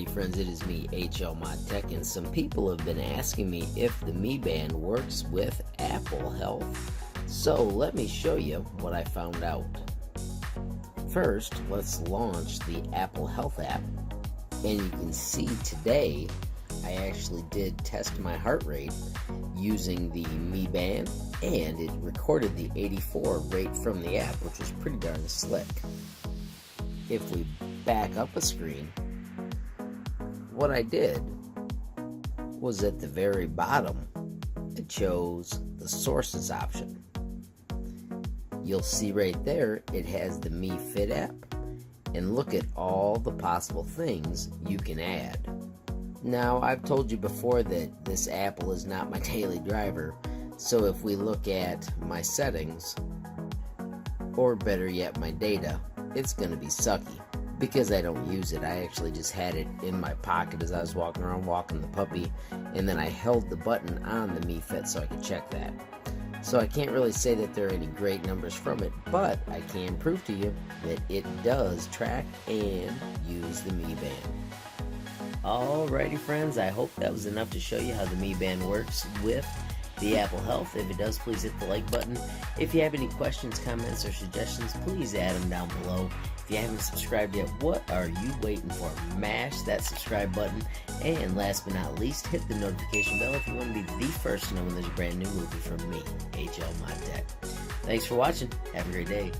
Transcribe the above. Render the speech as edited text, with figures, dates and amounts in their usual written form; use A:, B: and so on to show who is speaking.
A: Alrighty friends, it is me, HLModTech, and some people have been asking me if the Mi Band works with Apple Health. So let me show you what I found out. First, let's launch the Apple Health app, and you can see today I actually did test my heart rate using the Mi Band, and it recorded the 84 rate from the app, which was pretty darn slick. If we back up a screen, what I did was at the very bottom, it chose the sources option. You'll see right there, it has the Mi Fit app, and look at all the possible things you can add. Now, I've told you before that this Apple is not my daily driver, so if we look at my settings, or better yet, my data, it's going to be sucky because I don't use it. I actually just had it in my pocket as I was walking around walking the puppy, and then I held the button on the Mi Fit so I could check that. So I can't really say that there are any great numbers from it, but I can prove to you that it does track and use the Mi Band. Alrighty friends, I hope that was enough to show you how the Mi Band works with the Apple Health. If it does, please hit the like button. If you have any questions, comments, or suggestions, please add them down below. If you haven't subscribed yet, what are you waiting for? Mash that subscribe button. And last but not least, hit the notification bell if you want to be the first to know when there's a brand new movie from me, HLModTech. Thanks for watching. Have a great day.